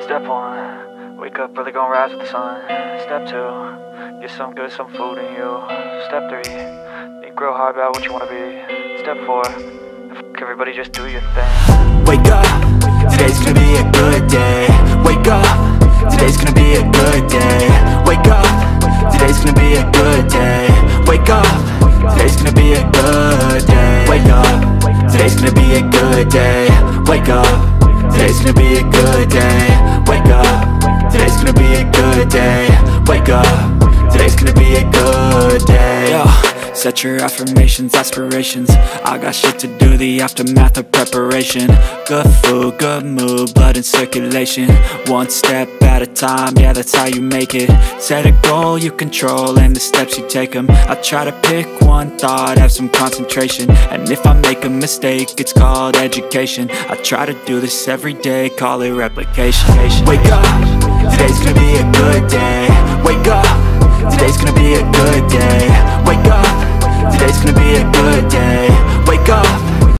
Step 1, wake up early, gonna rise with the sun. Step 2, get some good, some food in you. Step 3, think real hard about what you wanna be. Step 4, fuck everybody, just do your thing. Wake up, today's gonna be a good day. Wake up, today's gonna be a good day. Wake up, today's gonna be a good day. Wake up, today's gonna be a good day. Wake up, today's gonna be a good day. Wake up, today's gonna be a good day. Wake up, today's gonna be a good day. Wake up, today's gonna be a good day. Yo, set your affirmations, aspirations. I got shit to do, the aftermath of preparation. Good food, good mood, blood in circulation. One step at a time, yeah, that's how you make it. Set a goal you control and the steps you take them. I try to pick one thought, have some concentration. And if I make a mistake, it's called education. I try to do this every day, call it replication. Wake up, today's gonna be a good day.